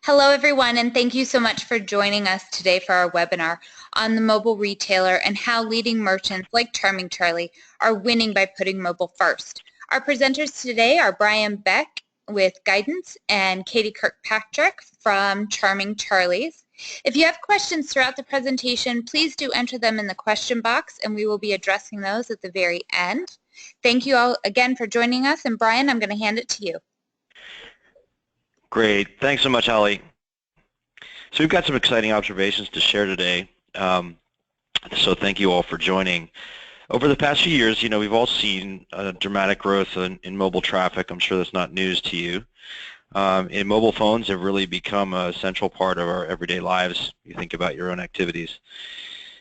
Hello, everyone, and thank you so much for joining us today for our webinar on the mobile retailer and how leading merchants like Charming Charlie are winning by putting mobile first. Our presenters today are Brian Beck with Guidance and Kate Kirkpatrick from Charming Charlie's. If you have questions throughout the presentation, please do enter them in the question box, and we will be addressing those at the very end. Thank you all again for joining us, and Brian, I'm going to hand it to you. Great. Thanks so much, Holly. So we've got some exciting observations to share today. So thank you all for joining. Over the past few years, we've all seen a dramatic growth in mobile traffic. I'm sure that's not news to you. And mobile phones have really become a central part of our everyday lives. You think about your own activities.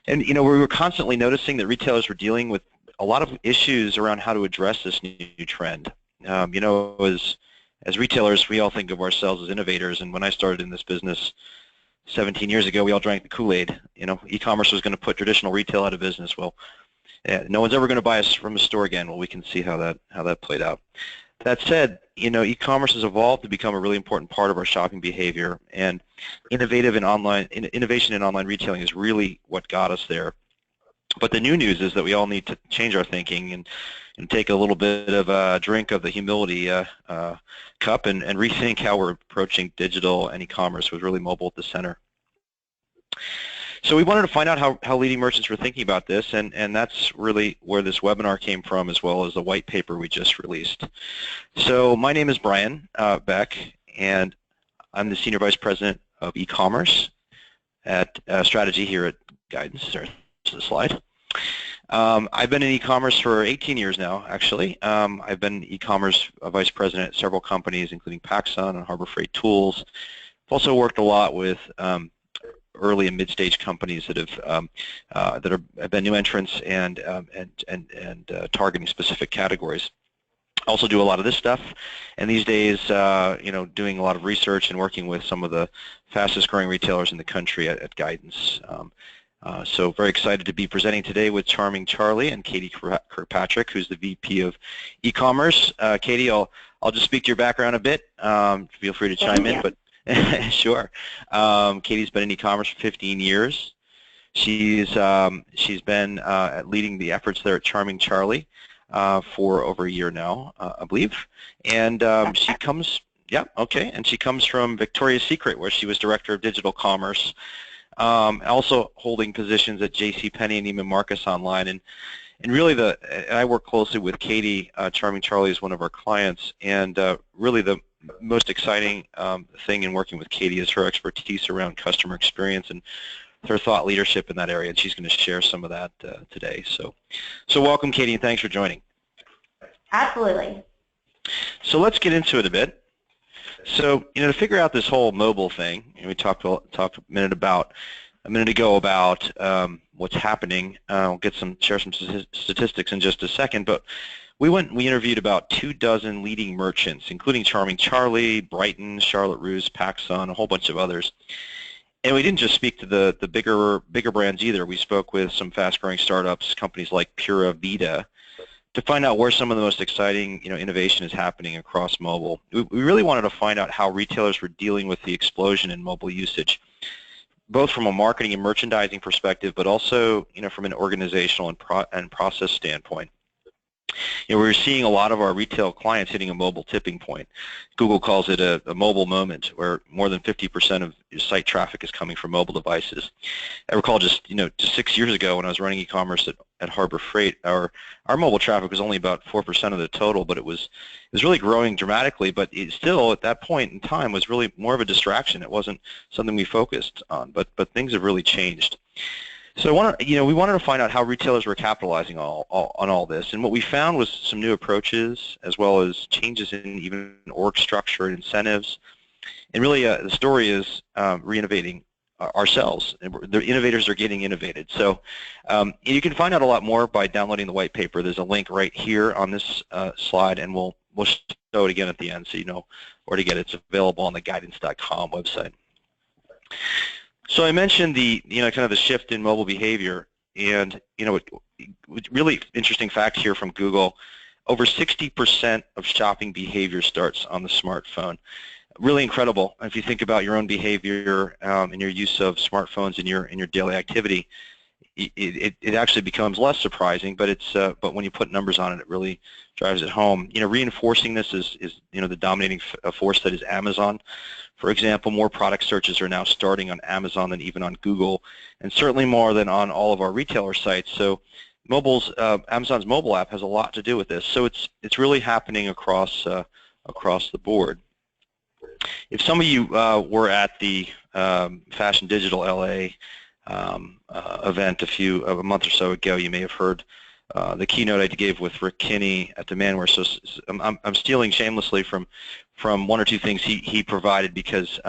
And, we were constantly noticing that retailers were dealing with a lot of issues around how to address this new trend. As retailers, we all think of ourselves as innovators, and when I started in this business 17 years ago, we all drank the Kool-Aid. E-commerce was going to put traditional retail out of business. Well, no one's ever going to buy us from a store again. Well, we can see how that played out. That said, e-commerce has evolved to become a really important part of our shopping behavior, and innovation in online retailing is really what got us there. But the new news is that we all need to change our thinking and take a little bit of a drink of the humility cup and rethink how we're approaching digital and e-commerce with really mobile at the center. So we wanted to find out how leading merchants were thinking about this, and that's really where this webinar came from, as well as the white paper we just released. So my name is Brian Beck, and I'm the Senior Vice President of E-commerce at Strategy here at Guidance. There's the slide. I've been in e-commerce for 18 years now, actually. I've been e-commerce vice president at several companies, including PacSun and Harbor Freight Tools. I've also worked a lot with early and mid-stage companies that have been new entrants and targeting specific categories. I also do a lot of this stuff, and these days, doing a lot of research and working with some of the fastest-growing retailers in the country at Guidance. So very excited to be presenting today with Charming Charlie and Kate Kirkpatrick, who's the VP of Ecommerce. Katie, I'll just speak to your background a bit. Feel free to chime in, but sure. Katie's been in e-commerce for 15 years. She's been leading the efforts there at Charming Charlie for over a year now, I believe. And she comes from Victoria's Secret, where she was director of digital commerce. Also holding positions at JCPenney and Neiman Marcus online, and really I work closely with Katie. Charming Charlie is one of our clients, and really the most exciting thing in working with Katie is her expertise around customer experience and her thought leadership in that area, and she's going to share some of that today. So welcome, Katie, and thanks for joining. Absolutely. So let's get into it a bit. So, to figure out this whole mobile thing, and we talked a minute ago about what's happening. I'll share some statistics in just a second, but we interviewed about 24 leading merchants, including Charming Charlie, Brighton, Charlotte Russe, PacSun, a whole bunch of others. And we didn't just speak to the bigger brands either. We spoke with some fast-growing startups, companies like Pura Vida, to find out where some of the most exciting innovation is happening across mobile. We really wanted to find out how retailers were dealing with the explosion in mobile usage, both from a marketing and merchandising perspective, but also from an organizational and process standpoint. We're seeing a lot of our retail clients hitting a mobile tipping point. Google calls it a mobile moment, where more than 50% of your site traffic is coming from mobile devices. I recall just 6 years ago when I was running e-commerce at Harbor Freight, our mobile traffic was only about 4% of the total, but it was really growing dramatically. But it still, at that point in time, was really more of a distraction. It wasn't something we focused on. But things have really changed. So we wanted to find out how retailers were capitalizing on all this, and what we found was some new approaches, as well as changes in even org structure and incentives. And really, the story is re-innovating ourselves. The innovators are getting innovated. So you can find out a lot more by downloading the white paper. There's a link right here on this slide, and we'll show it again at the end, so you know where to get it. It's available on the guidance.com website. So I mentioned the kind of the shift in mobile behavior, and really interesting fact here from Google: over 60% of shopping behavior starts on the smartphone. really incredible. If you think about your own behavior and your use of smartphones in your daily activity, it actually becomes less surprising, but but when you put numbers on it, it really drives it home. Reinforcing this is the dominating force that is Amazon. For example, more product searches are now starting on Amazon than even on Google, and certainly more than on all of our retailer sites. So Amazon's mobile app has a lot to do with this. So it's really happening across the board. If some of you were at the Fashion Digital LA event a month or so ago, you may have heard the keynote I gave with Rick Kinney at Demandware. So I'm stealing shamelessly from one or two things he provided, because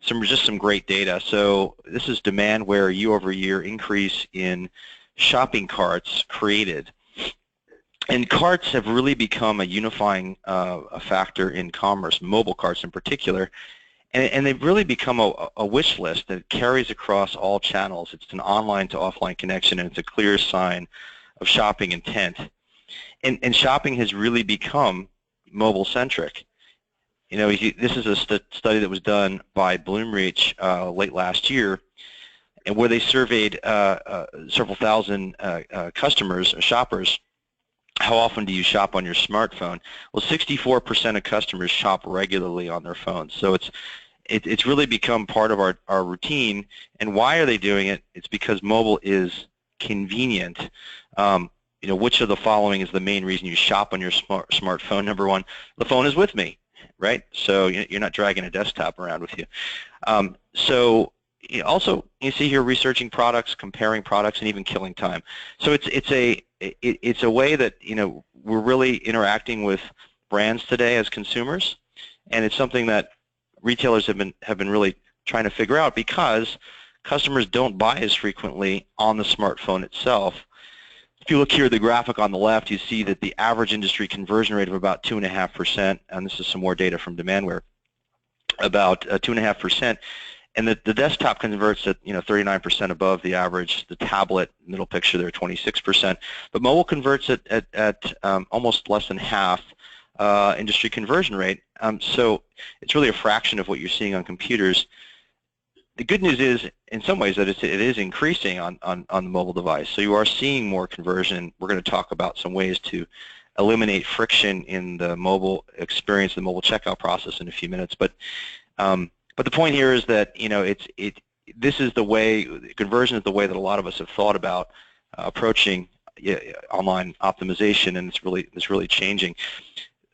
just some great data. So this is Demandware year-over-year increase in shopping carts created. And carts have really become a unifying factor in commerce, mobile carts in particular, and they've really become a wish list that carries across all channels. It's an online to offline connection, and it's a clear sign of shopping intent. And shopping has really become mobile-centric. This is a study that was done by Bloomreach late last year, and where they surveyed several thousand shoppers. How often do you shop on your smartphone? Well, 64% of customers shop regularly on their phones. So it's really become part of our routine. And why are they doing it? It's because mobile is convenient. Which of the following is the main reason you shop on your smartphone? Number one, the phone is with me, right? So you're not dragging a desktop around with you. Also, you see here researching products, comparing products, and even killing time. So it's a way that we're really interacting with brands today as consumers, and it's something that retailers have been really trying to figure out, because customers don't buy as frequently on the smartphone itself. If you look here at the graphic on the left, you see that the average industry conversion rate of about 2.5%, and this is some more data from Demandware, about 2.5%. And the desktop converts at 39% above the average. The tablet, middle picture there, 26%. But mobile converts at almost less than half industry conversion rate. So it's really a fraction of what you're seeing on computers. The good news is, in some ways, that it is increasing on the mobile device. So you are seeing more conversion. We're going to talk about some ways to eliminate friction in the mobile experience, the mobile checkout process, in a few minutes. But the point here is that this is the way, conversion is the way that a lot of us have thought about approaching online optimization, and it's really changing.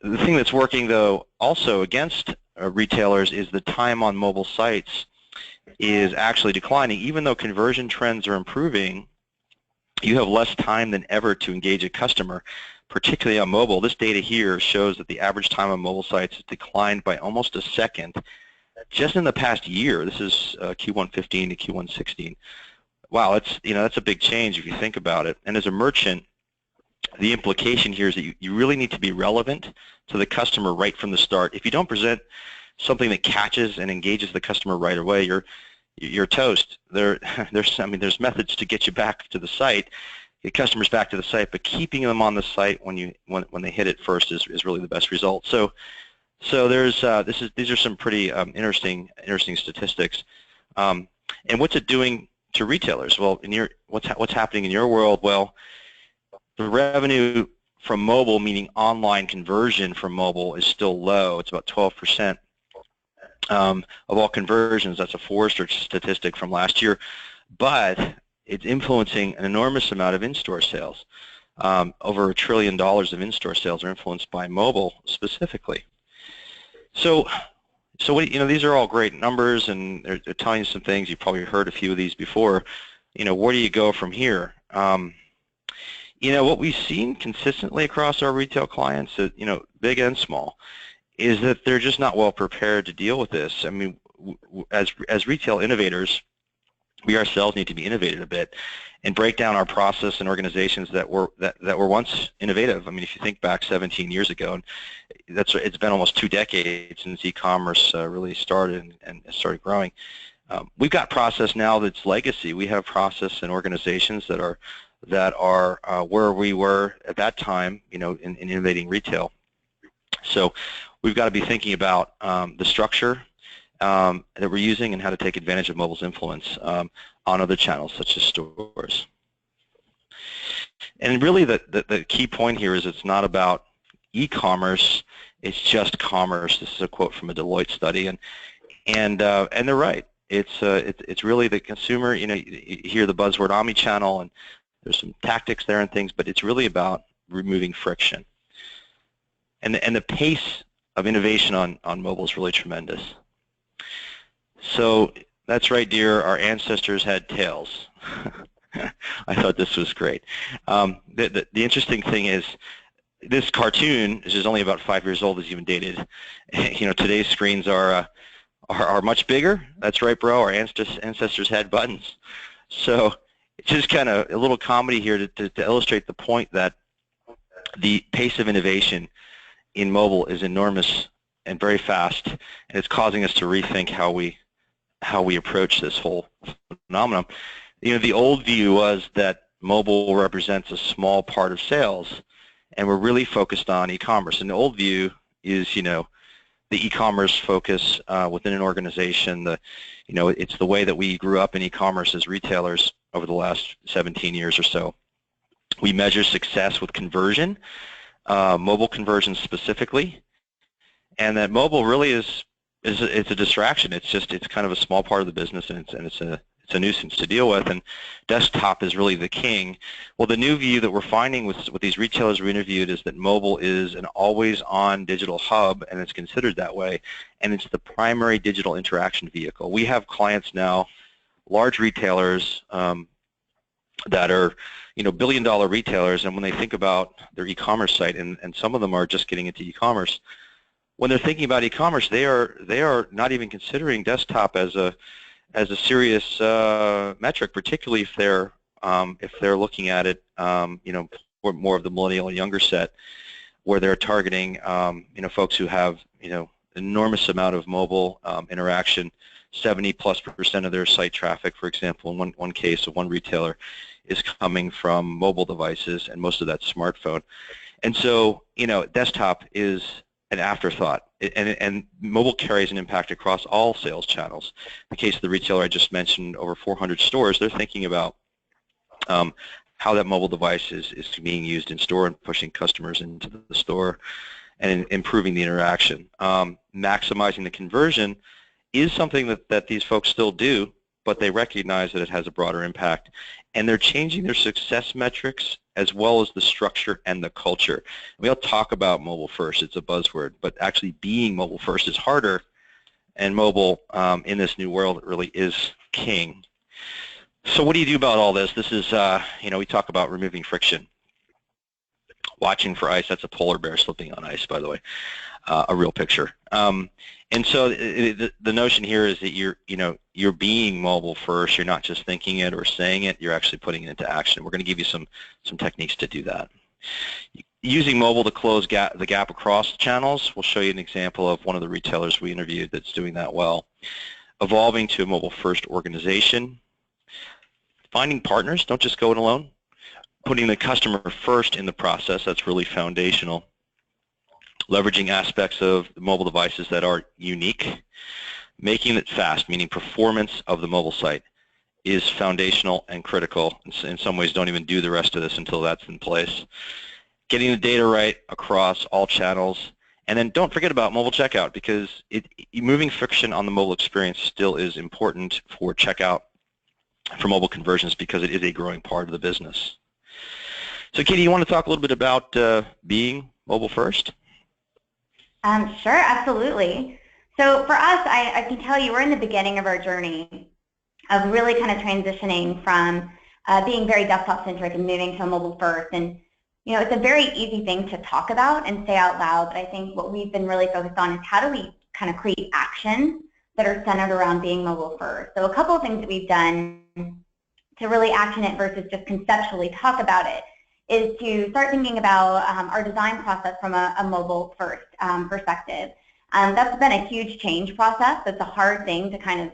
The thing that's working, though, also against retailers is the time on mobile sites is actually declining. Even though conversion trends are improving, you have less time than ever to engage a customer, particularly on mobile. This data here shows that the average time on mobile sites has declined by almost a second just in the past year. This is Q1 15 to Q1 16. Wow, that's a big change if you think about it. And as a merchant, the implication here is that you really need to be relevant to the customer right from the start. If you don't present something that catches and engages the customer right away, you're toast. There's methods to get you back to the site, get customers back to the site, but keeping them on the site when they hit it first is really the best result. So these are some pretty interesting statistics. And what's it doing to retailers? Well, what's happening in your world? Well, the revenue from mobile, meaning online conversion from mobile, is still low. It's about 12% of all conversions. That's a Forrester statistic from last year, but it's influencing an enormous amount of in-store sales. Over $1 trillion of in-store sales are influenced by mobile specifically. So these are all great numbers, and they're telling you some things. You've probably heard a few of these before. Where do you go from here? What we've seen consistently across our retail clients, big and small, is that they're just not well prepared to deal with this. I mean, as retail innovators, we ourselves need to be innovated a bit and break down our process and organizations that were once innovative. I mean, if you think back 17 years ago, and it's been almost 2 decades since e-commerce really started and started growing. We've got process now that's legacy. We have process and organizations that are where we were at that time, in innovating retail. So we've got to be thinking about the structure that we're using and how to take advantage of mobile's influence on other channels such as stores. And really the key point here is it's not about e-commerce, it's just commerce. This is a quote from a Deloitte study, and they're right. It's really the consumer. You know, you hear the buzzword omni-channel, and there's some tactics there and things, but it's really about removing friction. And the pace of innovation on mobile is really tremendous. So that's right, dear. Our ancestors had tails. I thought this was great. The interesting thing is, this cartoon, which is only about 5 years old, is even dated. You know, today's screens are much bigger. That's right, bro. Our ancestors had buttons. So it's just kind of a little comedy here to illustrate the point that the pace of innovation in mobile is enormous and very fast, and it's causing us to rethink how we approach this whole phenomenon. You know, the old view was that mobile represents a small part of sales, and we're really focused on e-commerce. And the old view is, you know, the e-commerce focus within an organization. You know, it's the way that we grew up in e-commerce as retailers over the last 17 years or so. We measure success with conversion, mobile conversion specifically, and that mobile really it's a distraction. It's kind of a small part of the business, and it's a nuisance to deal with, and desktop is really the king. Well, the new view that we're finding with these retailers we interviewed is that mobile is an always-on digital hub, and it's considered that way, and it's the primary digital interaction vehicle. We have clients now, large retailers that are, you know, billion-dollar retailers, and when they think about their e-commerce site, and some of them are just getting into e-commerce, when they're thinking about e-commerce, they are not even considering desktop as a serious metric, particularly if they're looking at it, you know, for more of the millennial and younger set, where they're targeting, you know, folks who have, you know, enormous amount of mobile interaction. 70+% of their site traffic, for example, in one case of one retailer, is coming from mobile devices, and most of that's smartphone. And so, you know, desktop is an afterthought, and mobile carries an impact across all sales channels. In the case of the retailer I just mentioned, over 400 stores, they're thinking about how that mobile device is being used in store and pushing customers into the store and improving the interaction. Maximizing the conversion is something that these folks still do, but they recognize that it has a broader impact, and they're changing their success metrics as well as the structure and the culture. We all talk about mobile first, it's a buzzword, but actually being mobile first is harder, and mobile in this new world really is king. So what do you do about all this? This is, you know, we talk about removing friction. Watching for ice, that's a polar bear slipping on ice, by the way, a real picture. And so the notion here is that you're being mobile first. You're not just thinking it or saying it. You're actually putting it into action. We're going to give you some techniques to do that. Using mobile to close the gap across channels, we'll show you an example of one of the retailers we interviewed that's doing that well. Evolving to a mobile-first organization. Finding partners, don't just go it alone. Putting the customer first in the process, that's really foundational. Leveraging aspects of the mobile devices that are unique. Making it fast, meaning performance of the mobile site, is foundational and critical. In some ways, don't even do the rest of this until that's in place. Getting the data right across all channels. And then don't forget about mobile checkout, because moving friction on the mobile experience still is important for checkout, for mobile conversions, because it is a growing part of the business. So Katie, you want to talk a little bit about being mobile first? Sure, absolutely. So for us, I can tell you we're in the beginning of our journey of really kind of transitioning from being very desktop-centric and moving to a mobile first. And, you know, it's a very easy thing to talk about and say out loud, but I think what we've been really focused on is how do we kind of create actions that are centered around being mobile first. So a couple of things that we've done to really action it versus just conceptually talk about it is to start thinking about our design process from a mobile first perspective. That's been a huge change process. It's a hard thing to kind of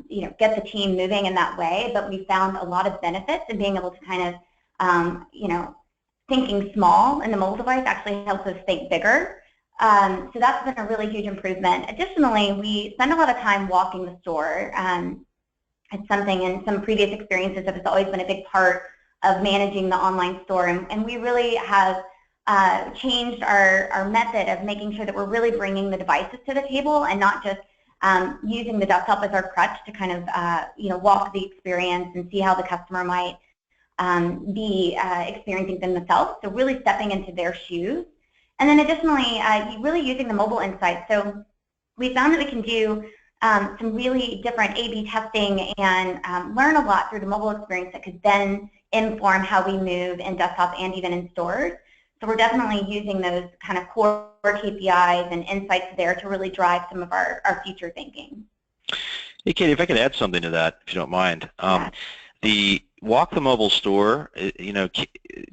you know, get the team moving in that way, but we found a lot of benefits in being able to kind of you know, thinking small in the mobile device actually helps us think bigger So that's been a really huge improvement. Additionally, we spend a lot of time walking the store. It's something in some previous experiences that has always been a big part of managing the online store, and we really have changed our method of making sure that we're really bringing the devices to the table and not just using the desktop as our crutch to kind of walk the experience and see how the customer might be experiencing them themselves. So really stepping into their shoes. And then additionally, really using the mobile insights. So we found that we can do some really different A/B testing and learn a lot through the mobile experience that could then inform how we move in desktop and even in stores. So we're definitely using those kind of core KPIs and insights there to really drive some of our future thinking. Hey, Katie, if I could add something to that, if you don't mind. Yeah. The Walk the Mobile Store,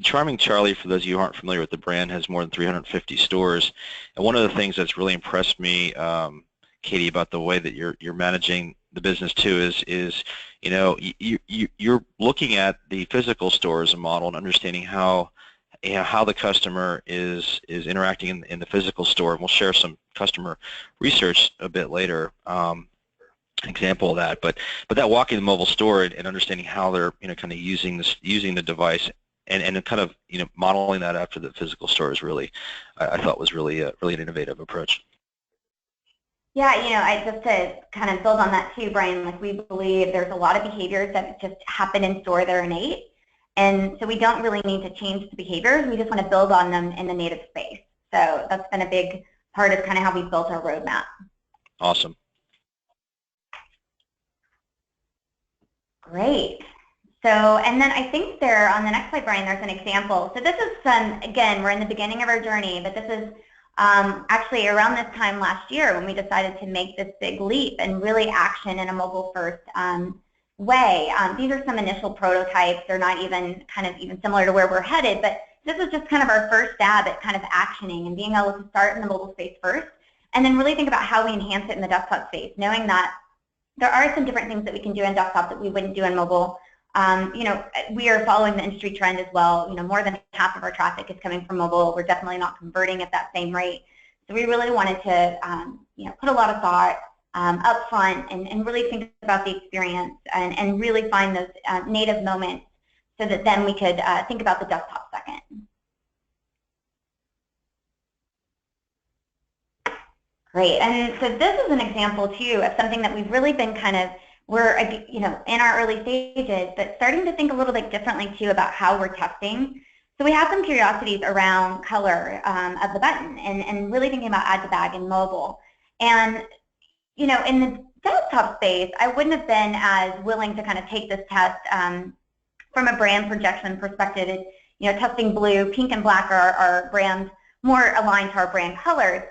Charming Charlie, for those of you who aren't familiar with the brand, has more than 350 stores. And one of the things that's really impressed me, Katie, about the way that you're managing the business too is you're looking at the physical store as a model and understanding how the customer is interacting in the physical store. And we'll share some customer research a bit later. Example of that, but that walking the mobile store and understanding how they're kind of using the device and kind of modeling that after the physical store is really I thought was really an innovative approach. Yeah, I just to kind of build on that too, Brian. Like, we believe there's a lot of behaviors that just happen in store that are innate, and so we don't really need to change the behaviors. We just want to build on them in the native space. So that's been a big part of kind of how we built our roadmap. Awesome. Great. So, and then I think there on the next slide, Brian, there's an example. So this is again, we're in the beginning of our journey, but this is actually around this time last year when we decided to make this big leap and really action in a mobile-first way. These are some initial prototypes. They're not even even similar to where we're headed, but this is just kind of our first stab at kind of actioning and being able to start in the mobile space first, and then really think about how we enhance it in the desktop space, knowing that there are some different things that we can do in desktop that we wouldn't do in mobile. We are following the industry trend as well. More than half of our traffic is coming from mobile. We're definitely not converting at that same rate. So we really wanted to, put a lot of thought up front and really think about the experience and really find those native moments so that then we could think about the desktop second. Great, and so this is an example too of something that we've really been we're in our early stages, but starting to think a little bit differently too about how we're testing. So we have some curiosities around color of the button and really thinking about add to bag and mobile. And in the desktop space, I wouldn't have been as willing to kind of take this test from a brand projection perspective. Testing blue, pink, and black are brands more aligned to our brand colors.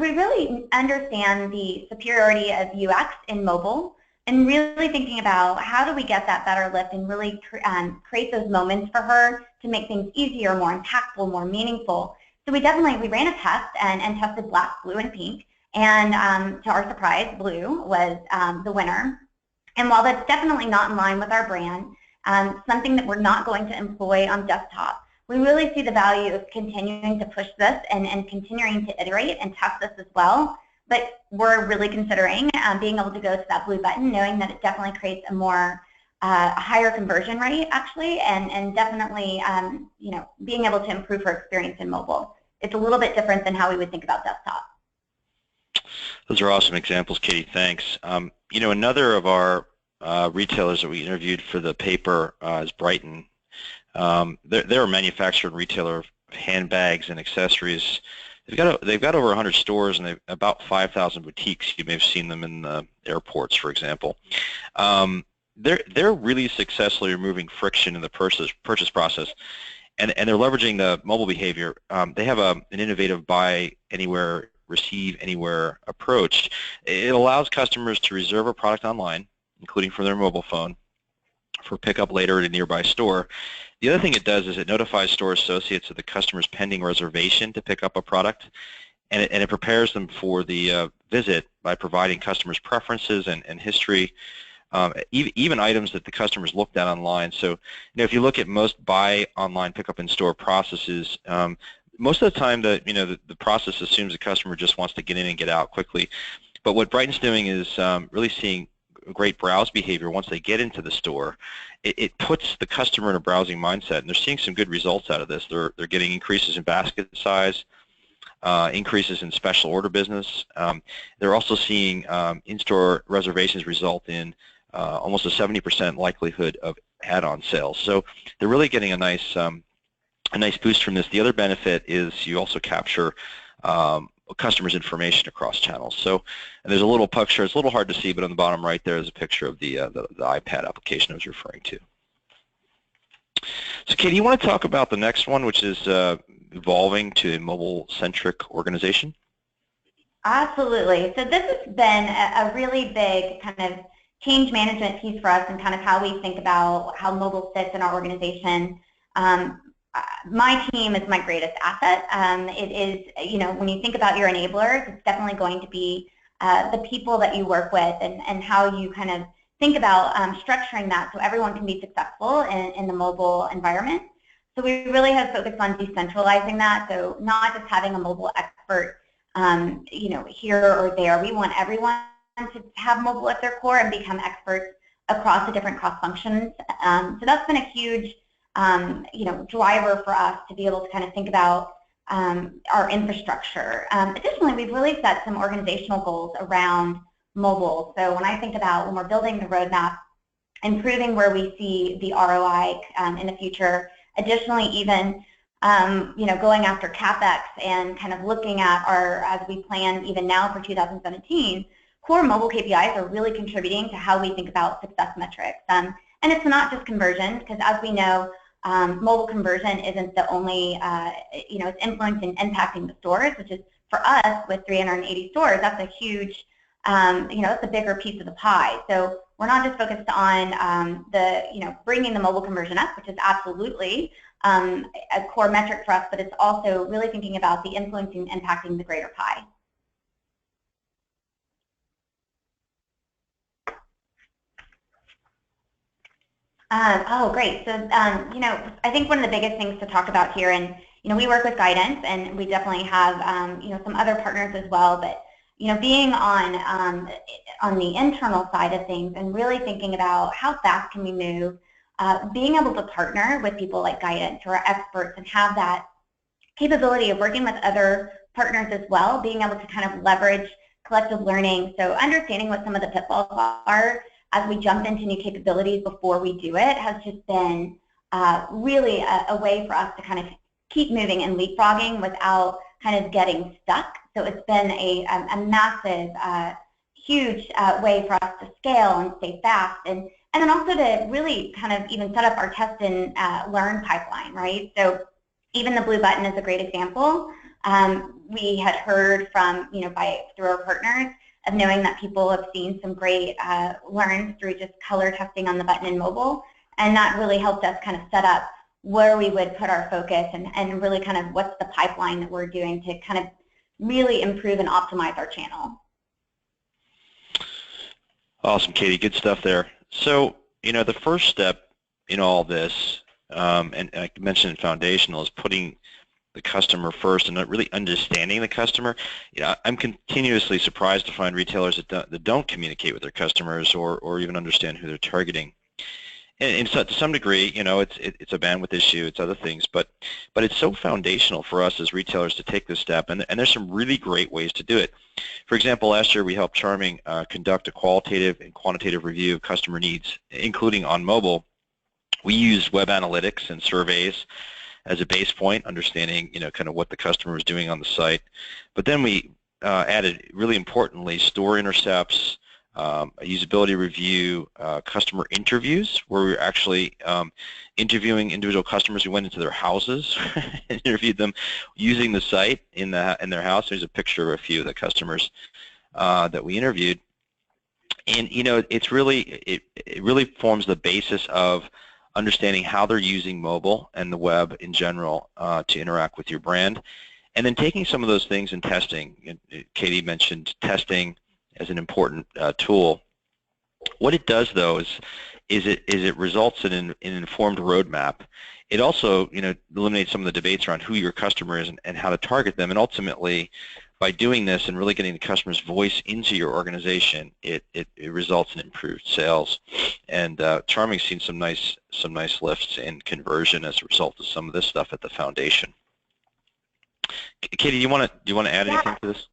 We really understand the superiority of UX in mobile and really thinking about how do we get that better lift and really create those moments for her to make things easier, more impactful, more meaningful. So we ran a test and tested black, blue, and pink. And to our surprise, blue was the winner. And while that's definitely not in line with our brand, something that we're not going to employ on desktop, we really see the value of continuing to push this and continuing to iterate and test this as well. But we're really considering being able to go to that blue button, knowing that it definitely creates a higher conversion rate, actually, and definitely, being able to improve her experience in mobile. It's a little bit different than how we would think about desktop. Those are awesome examples, Katie. Thanks. Another of our retailers that we interviewed for the paper is Brighton. They're a manufacturer and retailer of handbags and accessories. They've got over 100 stores and they've about 5,000 boutiques. You may have seen them in the airports, for example. They're really successfully removing friction in the purchase process, and they're leveraging the mobile behavior. They have an innovative buy anywhere, receive anywhere approach. It allows customers to reserve a product online, including from their mobile phone, for pickup later at a nearby store. The other thing it does is it notifies store associates of the customer's pending reservation to pick up a product, and it prepares them for the visit by providing customers' preferences and history, even items that the customers looked at online. So, if you look at most buy online, pickup in store processes, most of the time, the process assumes the customer just wants to get in and get out quickly. But what Brighton's doing is really seeing great browse behavior once they get into the store. It puts the customer in a browsing mindset, and they're seeing some good results out of this. They're getting increases in basket size, increases in special order business. They're also seeing in-store reservations result in almost a 70% likelihood of add-on sales. So they're really getting a nice boost from this. The other benefit is you also capture customers' information across channels. So and there's a little picture. It's a little hard to see, but on the bottom right there is a picture of the iPad application I was referring to. So, Katie, you want to talk about the next one, which is evolving to a mobile-centric organization? Absolutely. So this has been a really big kind of change management piece for us and kind of how we think about how mobile fits in our organization. My team is my greatest asset. It is, when you think about your enablers, it's definitely going to be the people that you work with and how you kind of think about structuring that so everyone can be successful in the mobile environment. So we really have focused on decentralizing that, so not just having a mobile expert, here or there. We want everyone to have mobile at their core and become experts across the different cross functions. So that's been a huge driver for us to be able to kind of think about our infrastructure. Additionally, we've really set some organizational goals around mobile. So when I think about when we're building the roadmap, improving where we see the ROI in the future, additionally even going after CapEx and kind of looking at as we plan even now for 2017, core mobile KPIs are really contributing to how we think about success metrics. And it's not just conversion, because as we know, mobile conversion isn't the only, it's influencing, impacting the stores, which is for us with 380 stores, that's a huge, it's a bigger piece of the pie. So we're not just focused on bringing the mobile conversion up, which is absolutely a core metric for us, but it's also really thinking about the influencing, impacting the greater pie. Great. So, I think one of the biggest things to talk about here, and, we work with guidance, and we definitely have, some other partners as well, but, being on the internal side of things and really thinking about how fast can we move, being able to partner with people like guidance who are experts and have that capability of working with other partners as well, being able to kind of leverage collective learning. So understanding what some of the pitfalls are as we jump into new capabilities before we do it has just been really a way for us to kind of keep moving and leapfrogging without kind of getting stuck. So it's been a massive, huge way for us to scale and stay fast, and then also to really kind of even set up our test and learn pipeline, right? So even the blue button is a great example. We had heard from, through our partners, of knowing that people have seen some great learns through just color testing on the button in mobile, and that really helped us kind of set up where we would put our focus and really kind of what's the pipeline that we're doing to kind of really improve and optimize our channel. Awesome, Katie. Good stuff there. So, the first step in all this, and I mentioned foundational, is putting the customer first and really understanding the customer. I'm continuously surprised to find retailers that don't communicate with their customers or even understand who they're targeting. And so to some degree, it's a bandwidth issue, it's other things, but it's so foundational for us as retailers to take this step, and there's some really great ways to do it. For example, last year we helped Charming conduct a qualitative and quantitative review of customer needs, including on mobile. We used web analytics and surveys as a base point, understanding kind of what the customer was doing on the site. But then we added, really importantly, store intercepts, a usability review, customer interviews, where we were actually interviewing individual customers who went into their houses and interviewed them using the site in their house. There's a picture of a few of the customers that we interviewed, and it really forms the basis of understanding how they're using mobile and the web in general to interact with your brand, and then taking some of those things and testing. Katie mentioned testing as an important tool. What it does, though, is is it results in an informed roadmap. It also, eliminates some of the debates around who your customer is and how to target them. And ultimately, by doing this and really getting the customer's voice into your organization, it results in improved sales. And Charming's seen some nice lifts in conversion as a result of some of this stuff at the foundation. Katie, do you want to add anything to this?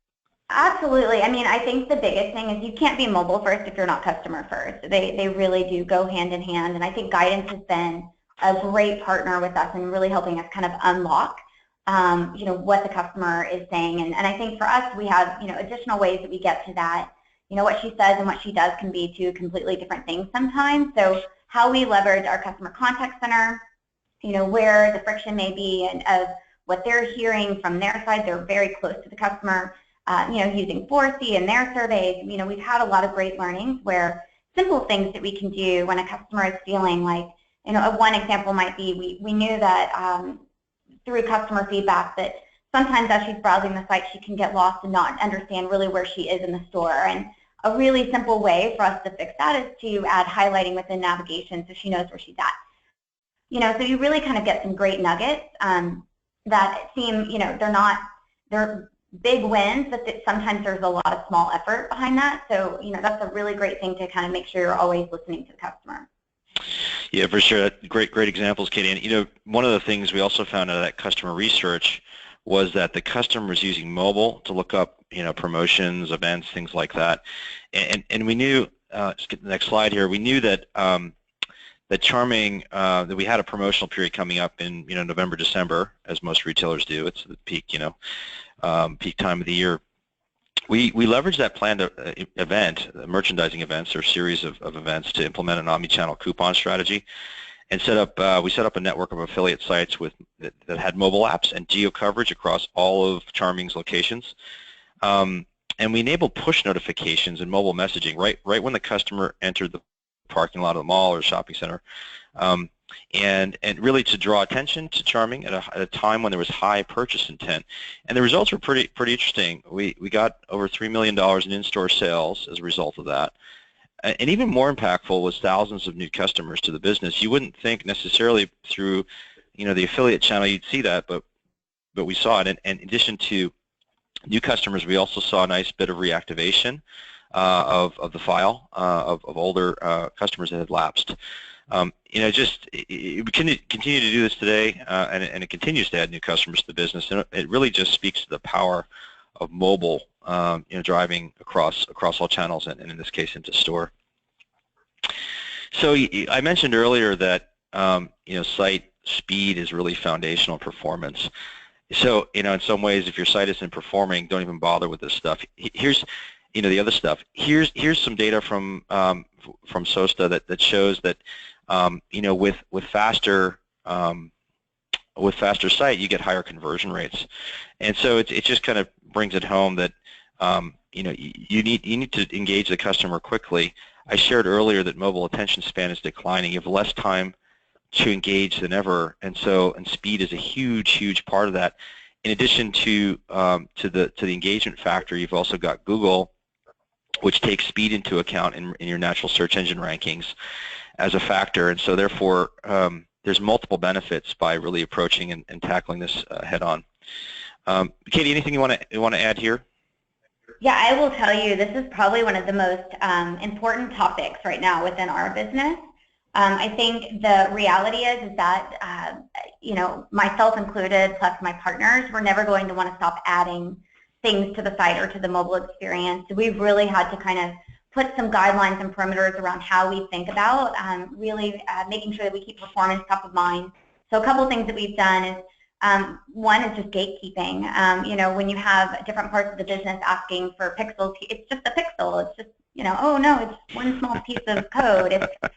Absolutely. I mean, I think the biggest thing is you can't be mobile first if you're not customer first. They really do go hand in hand, and I think guidance has been a great partner with us and really helping us kind of unlock, what the customer is saying. And I think for us, we have, additional ways that we get to that. What she says and what she does can be two completely different things sometimes. So how we leverage our customer contact center, where the friction may be and of what they're hearing from their side, they're very close to the customer. Using 4C in their surveys, we've had a lot of great learnings where simple things that we can do when a customer is feeling like, one example might be we knew that through customer feedback that sometimes as she's browsing the site, she can get lost and not understand really where she is in the store. And a really simple way for us to fix that is to add highlighting within navigation so she knows where she's at. So you really kind of get some great nuggets that seem, they're big wins, but sometimes there's a lot of small effort behind that. So, that's a really great thing to kind of make sure you're always listening to the customer. Yeah, for sure. Great examples, Katie. And, one of the things we also found out of that customer research was that the customer was using mobile to look up, promotions, events, things like that. And we knew, let's get the next slide here, we knew that that Charming, that we had a promotional period coming up in, November, December, as most retailers do. It's the peak, peak time of the year. We leveraged that planned event, merchandising events or series of events to implement an omni-channel coupon strategy, and we set up a network of affiliate sites that had mobile apps and geo coverage across all of Charming's locations. And we enabled push notifications and mobile messaging right when the customer entered the parking lot of the mall or shopping center. And really to draw attention to Charming at a time when there was high purchase intent. And the results were pretty interesting. We got over $3 million in in-store sales as a result of that. And even more impactful was thousands of new customers to the business. You wouldn't think necessarily through, the affiliate channel you'd see that, but we saw it. And in addition to new customers, we also saw a nice bit of reactivation of the file of older customers that had lapsed. We continue to do this today, and it continues to add new customers to the business, and it really just speaks to the power of mobile, driving across all channels, and in this case into store. So I mentioned earlier that site speed is really foundational performance. So in some ways, if your site isn't performing, don't even bother with this stuff. Here's the other stuff. Here's some data from SOSTA that shows that with faster site, you get higher conversion rates, and so it just kind of brings it home that you need to engage the customer quickly. I shared earlier that mobile attention span is declining. You have less time to engage than ever, and speed is a huge part of that. In addition to the engagement factor, you've also got Google, which takes speed into account in your natural search engine rankings as a factor, and so therefore there's multiple benefits by really approaching and tackling this head on. Katie, anything you want to add here? Yeah, I will tell you, this is probably one of the most important topics right now within our business. I think the reality is that myself included, plus my partners, we're never going to want to stop adding things to the site or to the mobile experience. So we've really had to kind of put some guidelines and perimeters around how we think about really making sure that we keep performance top of mind. So a couple of things that we've done is, one is just gatekeeping. When you have different parts of the business asking for pixels, it's just a pixel. It's just, oh no, it's one small piece of code.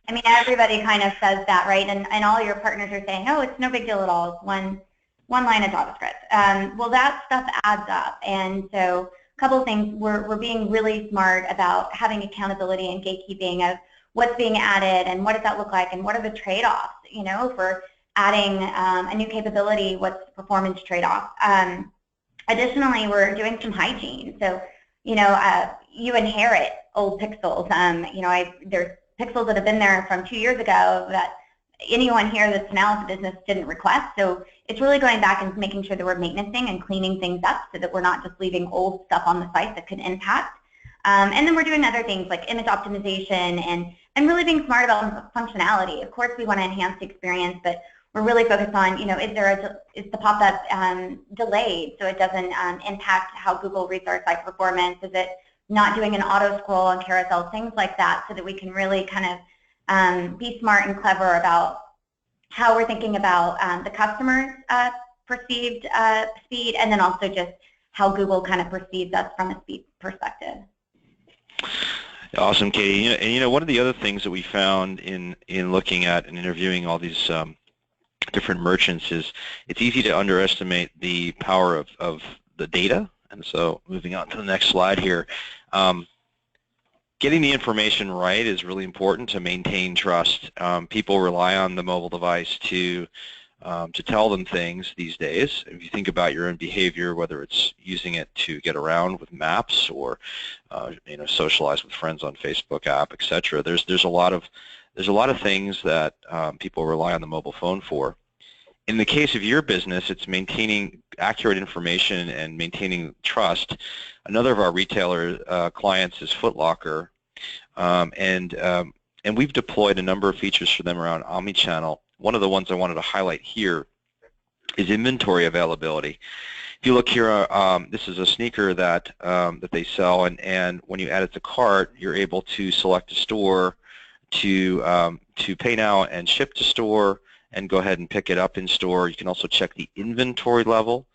Everybody kind of says that, right? And all your partners are saying, oh, it's no big deal at all. It's one line of JavaScript. Well, that stuff adds up. And so a couple of things, we're being really smart about having accountability and gatekeeping of what's being added and what does that look like and what are the trade-offs, for adding a new capability, what's the performance trade-off. Additionally, we're doing some hygiene. So, you inherit old pixels. There's pixels that have been there from 2 years ago that anyone here that's now at the business didn't request. So it's really going back and making sure that we're maintaining and cleaning things up so that we're not just leaving old stuff on the site that could impact. And then we're doing other things like image optimization and really being smart about functionality. Of course, we want to enhance the experience, but we're really focused on, is the pop-up delayed so it doesn't impact how Google reads our site performance? Is it not doing an auto scroll on carousel, things like that, so that we can really kind of be smart and clever about how we're thinking about the customer's perceived speed, and then also just how Google kind of perceives us from a speed perspective. Awesome, Katie. And one of the other things that we found in looking at and interviewing all these different merchants is it's easy to underestimate the power of the data. And so moving on to the next slide here, getting the information right is really important to maintain trust. People rely on the mobile device to tell them things these days. If you think about your own behavior, whether it's using it to get around with maps or socialize with friends on Facebook app, etc., there's a lot of things that people rely on the mobile phone for. In the case of your business, it's maintaining accurate information and maintaining trust. Another of our retailer clients is Foot Locker, and we've deployed a number of features for them around Omni-channel. One of the ones I wanted to highlight here is inventory availability. If you look here, this is a sneaker that they sell, and when you add it to cart, you're able to select a store to pay now and ship to store, and go ahead and pick it up in store. You can also check the inventory level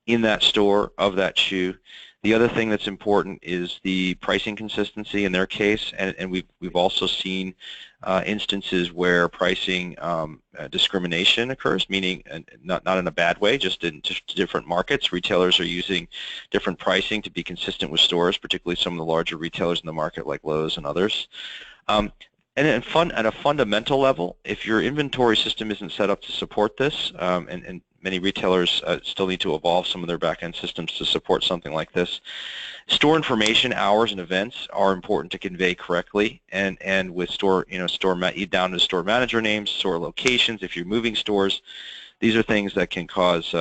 in that store of that shoe. The other thing that's important is the pricing consistency in their case, and we've also seen instances where pricing discrimination occurs, meaning not in a bad way, just in different markets. Retailers are using different pricing to be consistent with stores, particularly some of the larger retailers in the market like Lowe's and others. And at a fundamental level, if your inventory system isn't set up to support this, and many retailers still need to evolve some of their back-end systems to support something like this, store information, hours, and events are important to convey correctly. And with down to store manager names, store locations, if you're moving stores, these are things that can cause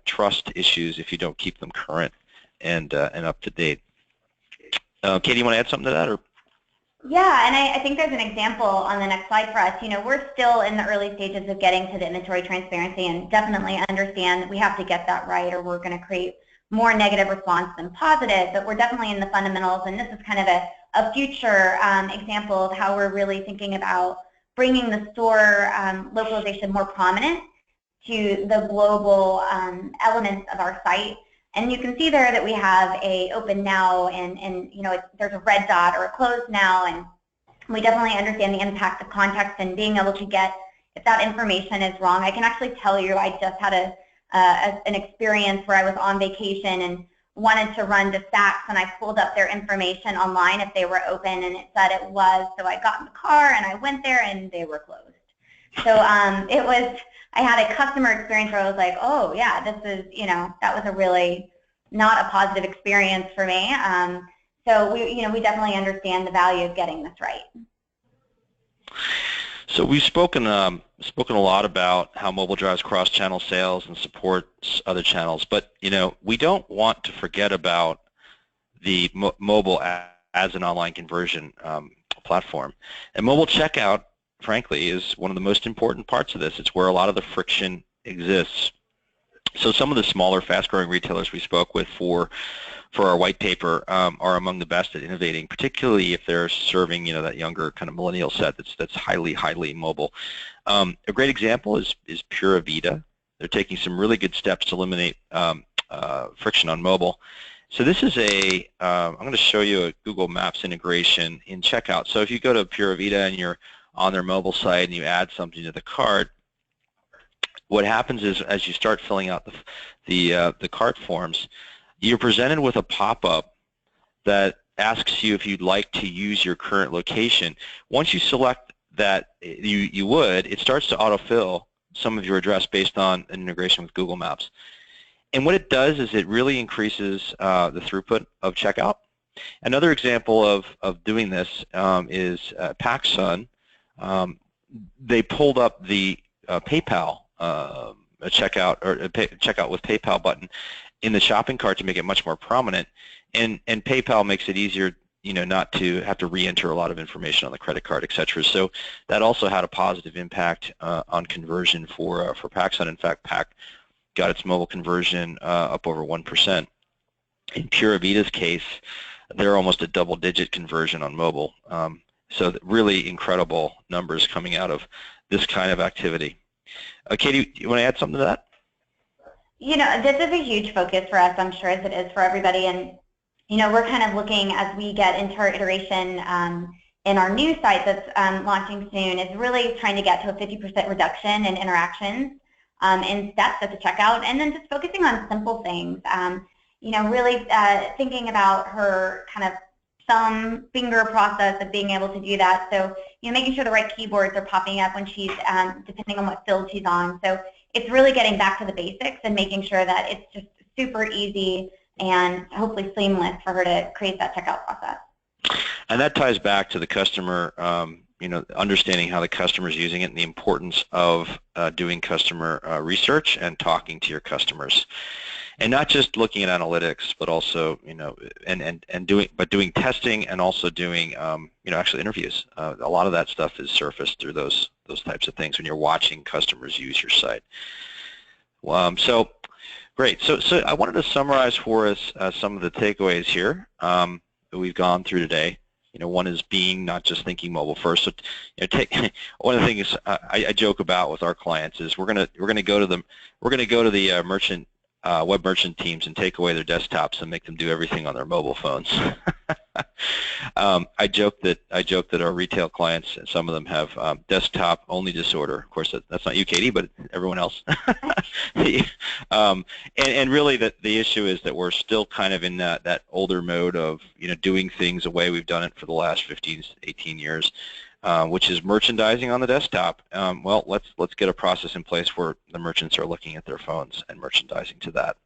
trust issues if you don't keep them current and up to date. Katie, you want to add something to that, or? Yeah, and I think there's an example on the next slide for us. We're still in the early stages of getting to the inventory transparency, and definitely understand that we have to get that right, or we're going to create more negative response than positive. But we're definitely in the fundamentals, and this is kind of a future example of how we're really thinking about bringing the store localization more prominent to the global elements of our site. And you can see there that we have a open now, and there's a red dot or a closed now, and we definitely understand the impact of context and being able to get, if that information is wrong. I can actually tell you I just had an experience where I was on vacation and wanted to run to Saks, and I pulled up their information online if they were open, and it said it was. So I got in the car and I went there and they were closed. So I had a customer experience where I was like, oh yeah, this is, that was a really not a positive experience for me. So we definitely understand the value of getting this right. So we've spoken a lot about how mobile drives cross-channel sales and supports other channels, but we don't want to forget about the mobile as an online conversion platform. And mobile checkout, frankly, is one of the most important parts of this. It's where a lot of the friction exists. So some of the smaller, fast-growing retailers we spoke with for our white paper are among the best at innovating, particularly if they're serving that younger kind of millennial set that's highly mobile. A great example is Pura Vida. They're taking some really good steps to eliminate friction on mobile. So this is I'm going to show you a Google Maps integration in checkout. So if you go to Pura Vida and you're on their mobile site and you add something to the cart, what happens is as you start filling out the cart forms, you're presented with a pop-up that asks you if you'd like to use your current location. Once you select that you would, it starts to autofill some of your address based on an integration with Google Maps. And what it does is it really increases the throughput of checkout. Another example of doing this is PacSun. They pulled up the PayPal checkout or checkout with PayPal button in the shopping cart to make it much more prominent, and PayPal makes it easier, not to have to re-enter a lot of information on the credit card, etc. So that also had a positive impact on conversion for PacSun. In fact, Pac got its mobile conversion up over 1%. In Pura Vida's case, they're almost a double-digit conversion on mobile. So really incredible numbers coming out of this kind of activity. Katie, you want to add something to that? This is a huge focus for us, I'm sure, as it is for everybody. And, we're kind of looking, as we get into our iteration in our new site that's launching soon, is really trying to get to a 50% reduction in interactions in steps at the checkout, and then just focusing on simple things. Really thinking about her kind of thumb finger process of being able to do that. So, making sure the right keyboards are popping up when she's, depending on what field she's on. So it's really getting back to the basics and making sure that it's just super easy and hopefully seamless for her to create that checkout process. And that ties back to the customer, understanding how the customer is using it and the importance of doing customer research and talking to your customers. And not just looking at analytics, but also, doing testing and also doing, actual interviews. A lot of that stuff is surfaced through those types of things when you're watching customers use your site. So great. So I wanted to summarize for us some of the takeaways here that we've gone through today. One is being not just thinking mobile first. So, one of the things I joke about with our clients is we're gonna go to the merchant. Web merchant teams and take away their desktops and make them do everything on their mobile phones. I joke that our retail clients, some of them have desktop only disorder. Of course, that's not you, Katie, but everyone else. And really, the issue is that we're still kind of in that older mode of doing things the way we've done it for the last 15, 18 years. Which is merchandising on the desktop. Well, let's get a process in place where the merchants are looking at their phones and merchandising to that.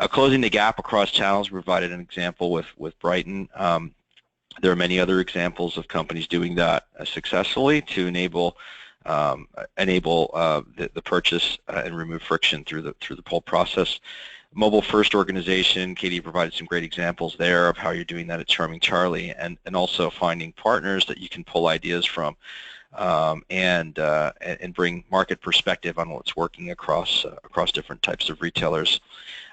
Closing the gap across channels, we provided an example with Brighton. There are many other examples of companies doing that successfully to enable the purchase and remove friction through the whole process. Mobile first organization, Katie provided some great examples there of how you're doing that at Charming Charlie, and also finding partners that you can pull ideas from and bring market perspective on what's working across different types of retailers.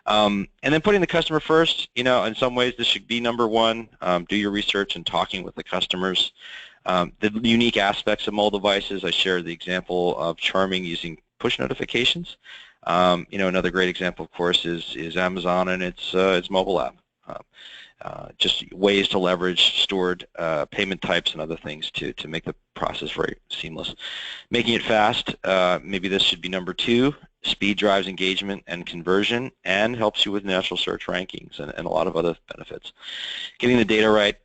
And then putting the customer first, in some ways this should be number one. Do your research and talking with the customers. The unique aspects of mobile devices, I shared the example of Charming using push notifications. Another great example, of course, is Amazon and its mobile app. Just ways to leverage stored payment types and other things to make the process very seamless. Making it fast, maybe this should be number two. Speed drives engagement and conversion and helps you with natural search rankings and a lot of other benefits. Getting the data right.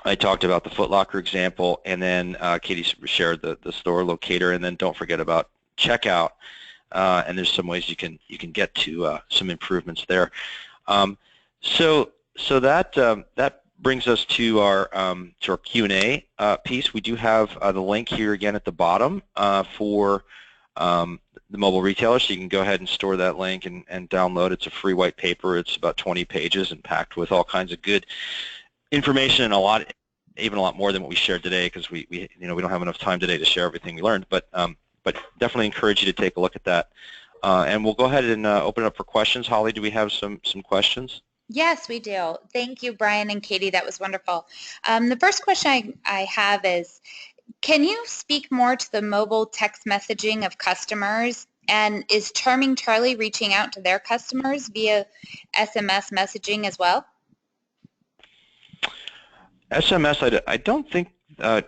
I talked about the Foot Locker example, and then Katie shared the store locator, and then don't forget about checkout. And there's some ways you can get to some improvements there. So that brings us to our Q&A piece. We do have the link here again at the bottom for the mobile retailer, so you can go ahead and store that link and download. It's a free white paper. It's about 20 pages and packed with all kinds of good information and even a lot more than what we shared today, because we don't have enough time today to share everything we learned. But definitely encourage you to take a look at that. And we'll go ahead and open it up for questions. Holly, do we have some questions? Yes, we do. Thank you, Brian and Katie. That was wonderful. The first question I have is, can you speak more to the mobile text messaging of customers? And is Charming Charlie reaching out to their customers via SMS messaging as well? SMS, I don't think,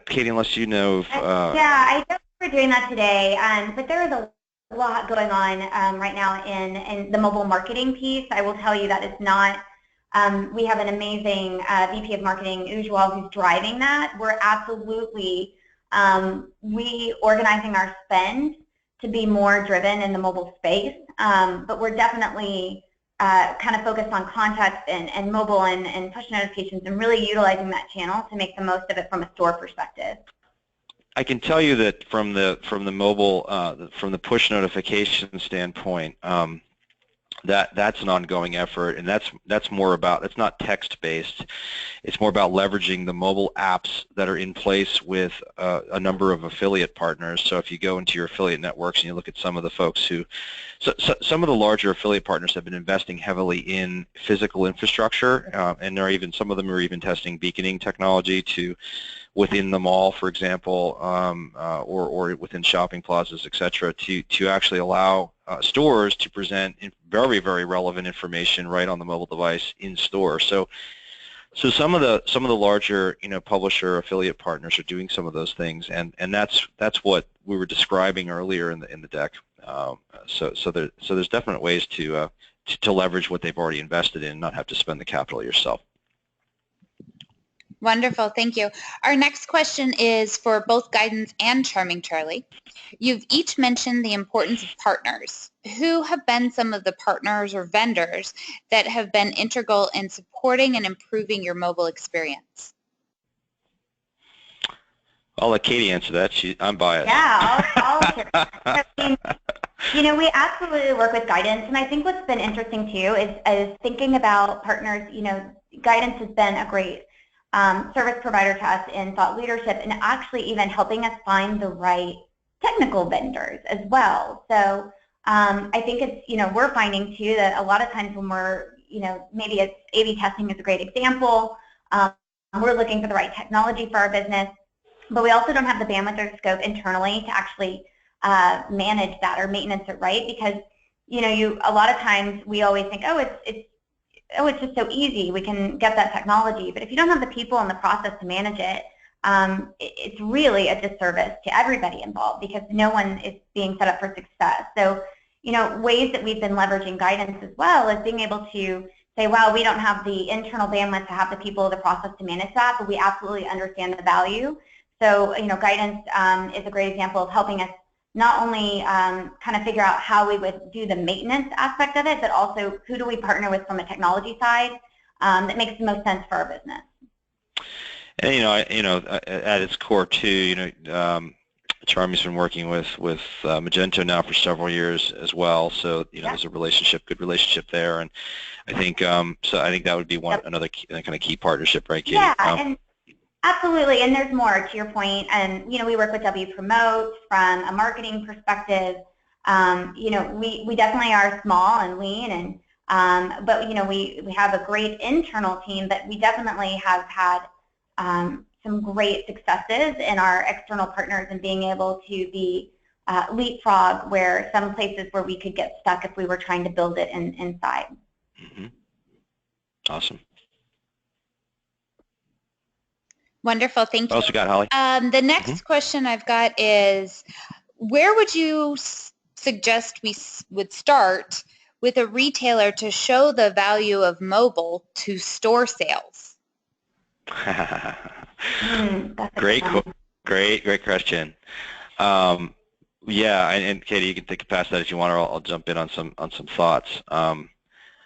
Katie, unless you know of... Yeah, I know we're doing that today, but there is a lot going on right now in the mobile marketing piece. I will tell you that it's not, we have an amazing VP of Marketing, Ujwal, who's driving that. We're absolutely reorganizing our spend to be more driven in the mobile space, but we're definitely kind of focused on context and mobile and push notifications, and really utilizing that channel to make the most of it from a store perspective. I can tell you that from the mobile, from the push notification standpoint, that's an ongoing effort, and that's more about, it's not text-based. It's more about leveraging the mobile apps that are in place with a number of affiliate partners. So if you go into your affiliate networks and you look at some of the folks who, some of the larger affiliate partners have been investing heavily in physical infrastructure, and some of them are even testing beaconing technology to within the mall, for example, or within shopping plazas, et cetera, to actually allow stores to present very, very relevant information right on the mobile device in store. So some of the larger, publisher affiliate partners are doing some of those things, and that's what we were describing earlier in the deck. So there's definite ways to leverage what they've already invested in and not have to spend the capital yourself. Wonderful, thank you. Our next question is for both Guidance and Charming Charlie. You've each mentioned the importance of partners. Who have been some of the partners or vendors that have been integral in supporting and improving your mobile experience? I'll let Katie answer that. I'm biased. Yeah, I'll we absolutely work with Guidance, and I think what's been interesting too is thinking about partners. Guidance has been a great service provider to us in thought leadership, and actually even helping us find the right technical vendors as well. So I think it's, we're finding too that a lot of times when we're, maybe it's A/B testing is a great example. We're looking for the right technology for our business, but we also don't have the bandwidth or scope internally to actually manage that or maintenance it right, because a lot of times we always think, it's just so easy, we can get that technology. But if you don't have the people and the process to manage it, it's really a disservice to everybody involved, because no one is being set up for success. So, ways that we've been leveraging Guidance as well is being able to say, wow, we don't have the internal bandwidth to have the people or the process to manage that, but we absolutely understand the value. So, Guidance is a great example of helping us not only kind of figure out how we would do the maintenance aspect of it, but also who do we partner with from a technology side that makes the most sense for our business. And at its core too, Charmy's been working with Magento now for several years as well. So there's a good relationship there, and I think I think that would be another kind of key partnership, right, Katie? Yeah, and absolutely, and there's more to your point. And we work with WPromote from a marketing perspective. We definitely are small and lean, and but we have a great internal team, but we definitely have had some great successes in our external partners and being able to be leapfrog where some places where we could get stuck if we were trying to build it inside. Mm-hmm. Awesome. Wonderful, thank you. What else you got, Holly? The next question I've got is, where would you suggest we would start with a retailer to show the value of mobile to store sales? Great question. Yeah, and Katie, you can take it past that if you want, or I'll jump in on some thoughts. Go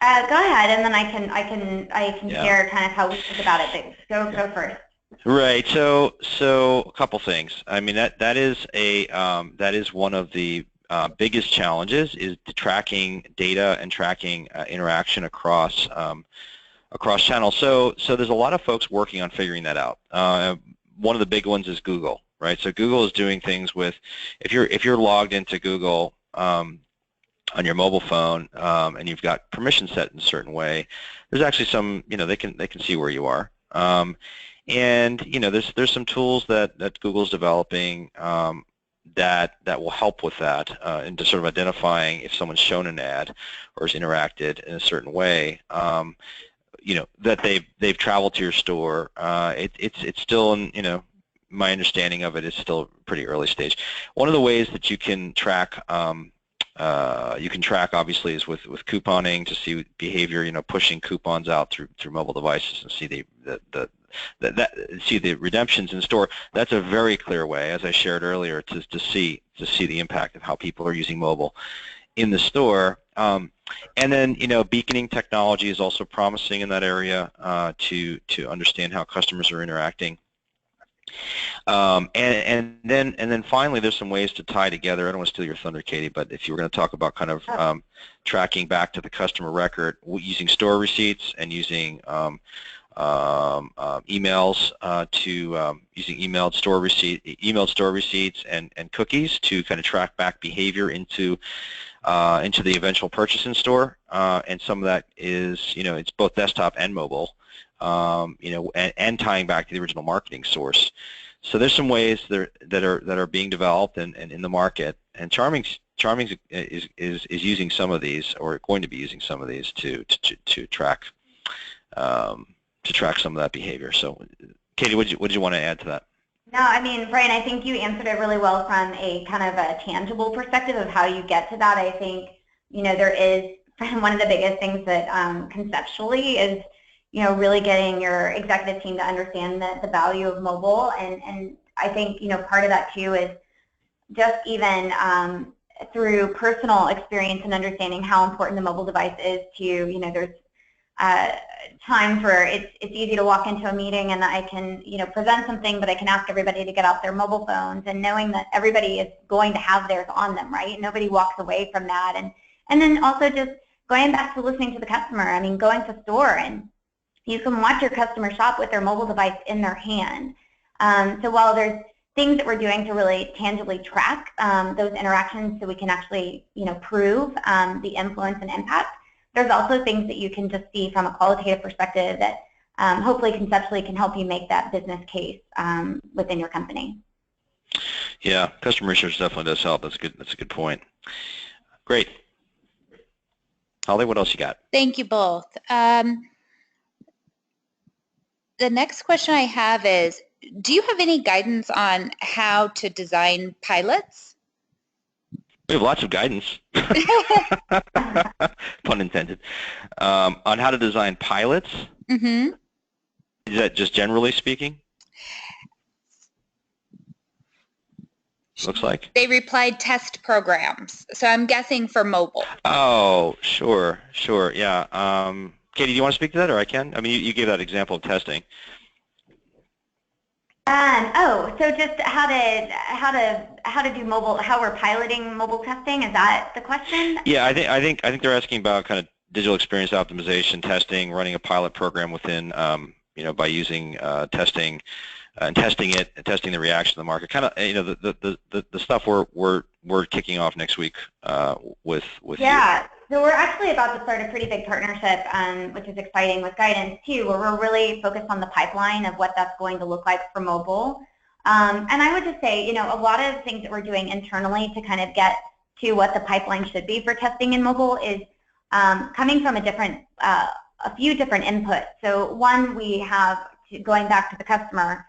ahead, and then I can share kind of how we think about it. But go first. Right. So a couple things. I mean, that is one of the biggest challenges, is the tracking data and tracking interaction across channels. So there's a lot of folks working on figuring that out. One of the big ones is Google, right? So Google is doing things with, if you're logged into Google on your mobile phone and you've got permission set in a certain way, there's actually some, they can see where you are. And there's some tools that Google's developing that will help with that, into sort of identifying if someone's shown an ad or has interacted in a certain way. That they've traveled to your store. It's still in, my understanding of it is still pretty early stage. One of the ways that you can track obviously is with couponing, to see behavior, pushing coupons out through mobile devices and see the redemptions in store. That's a very clear way, as I shared earlier, to see the impact of how people are using mobile. in the store. And then, beaconing technology is also promising in that area to understand how customers are interacting. And then finally, there's some ways to tie together. I don't want to steal your thunder, Katie, but if you were going to talk about kind of tracking back to the customer record using store receipts and using emails using emailed store receipts and cookies to kind of track back behavior into the eventual purchase in store, and some of that is it's both desktop and mobile, and tying back to the original marketing source. So there's some ways that are being developed and in the market, and Charming is using some of these, or going to be using some of these to track some of that behavior. So, Katie, what did you want to add to that? No, I mean, Brian, I think you answered it really well from a kind of a tangible perspective of how you get to that. I think, there is one of the biggest things that conceptually is, really getting your executive team to understand the value of mobile. And I think, part of that too is just even through personal experience and understanding how important the mobile device is to, there's times where it's easy to walk into a meeting and I can present something, but I can ask everybody to get out their mobile phones, and knowing that everybody is going to have theirs on them, right? Nobody walks away from that. And then also just going back to listening to the customer. I mean, going to store and you can watch your customer shop with their mobile device in their hand. So while there's things that we're doing to really tangibly track those interactions so we can actually prove the influence and impact, there's also things that you can just see from a qualitative perspective that hopefully conceptually can help you make that business case within your company. Yeah, customer research definitely does help. That's good. That's a good point. Great. Holly, what else you got? Thank you both. The next question I have is, do you have any guidance on how to design pilots? We have lots of guidance, pun intended, on how to design pilots. Mm-hmm. Is that just generally speaking? Looks like. They replied test programs, so I'm guessing for mobile. Oh, sure, yeah. Katie, do you want to speak to that, or I can? I mean, you gave that example of testing. So just how to do mobile, how we're piloting mobile testing, is that the question? Yeah, I think they're asking about kind of digital experience optimization testing, running a pilot program within, by using testing and testing it, and testing the reaction of the market. Kind of, the stuff we're kicking off next week with yeah. You. So we're actually about to start a pretty big partnership, which is exciting, with Guidance too, where we're really focused on the pipeline of what that's going to look like for mobile. And I would just say, a lot of things that we're doing internally to kind of get to what the pipeline should be for testing in mobile is coming from a few different inputs. So one, we have, going back to the customer,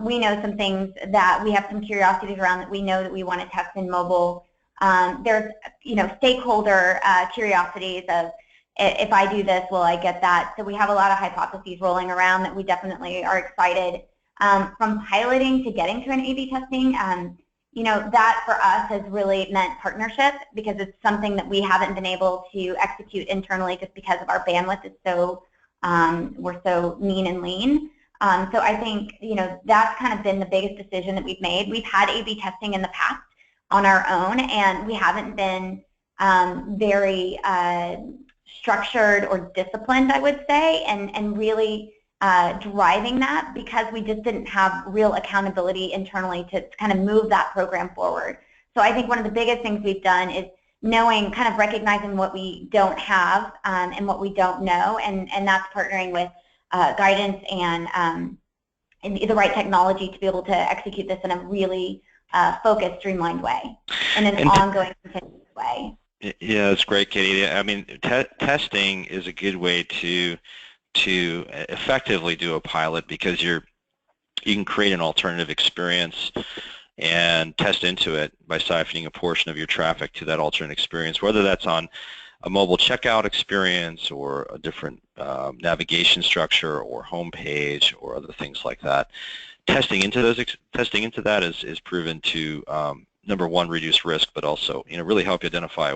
we know some things that we have some curiosities around that we know that we want to test in mobile. There's, stakeholder curiosities of, if I do this, will I get that? So we have a lot of hypotheses rolling around that we definitely are excited. From piloting to getting to an A/B testing, that for us has really meant partnership, because it's something that we haven't been able to execute internally just because of our bandwidth is so, we're so mean and lean. So I think, that's kind of been the biggest decision that we've made. We've had A/B testing in the past on our own, and we haven't been very structured or disciplined, I would say, and really driving that, because we just didn't have real accountability internally to kind of move that program forward. So I think one of the biggest things we've done is knowing, kind of recognizing what we don't have and what we don't know, and that's partnering with Guidance and the right technology to be able to execute this in a really focused, streamlined way, in an ongoing, continuous way. Yeah, that's great, Katie. I mean, testing is a good way to effectively do a pilot, because you can create an alternative experience and test into it by siphoning a portion of your traffic to that alternate experience, whether that's on a mobile checkout experience or a different navigation structure or homepage or other things like that. Testing into that is proven to, number one, reduce risk, but also really help you identify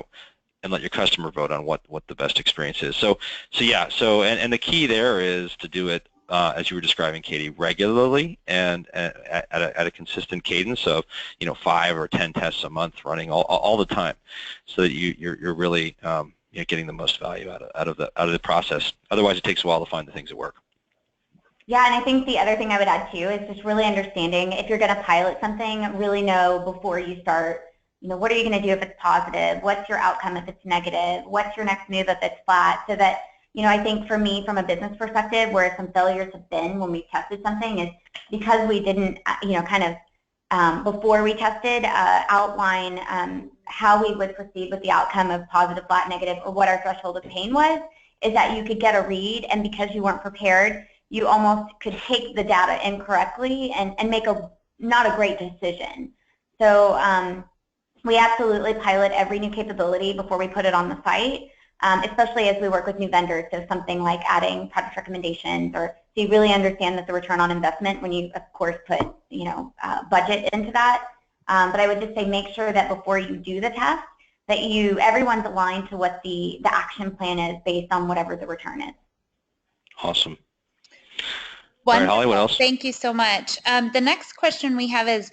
let your customer vote on what the best experience is. So yeah. And the key there is to do it as you were describing, Katie, regularly and at a consistent cadence of 5 or 10 tests a month running all the time, so that you're really getting the most value out of the process. Otherwise, it takes a while to find the things that work. Yeah, and I think the other thing I would add too is just really understanding if you're going to pilot something, really know before you start, what are you going to do if it's positive? What's your outcome if it's negative? What's your next move if it's flat? So that, I think for me, from a business perspective, where some failures have been when we tested something is because we didn't, before we tested, outline how we would proceed with the outcome of positive, flat, negative, or what our threshold of pain was, is that you could get a read, and because you weren't prepared, you almost could take the data incorrectly and make not a great decision. So we absolutely pilot every new capability before we put it on the site, especially as we work with new vendors. So something like adding product recommendations, or so you really understand that the return on investment when you, of course, put budget into that. But I would just say make sure that before you do the test, that everyone's aligned to what the action plan is based on whatever the return is. Awesome. All right, Holly, what else? Thank you so much. The next question we have is,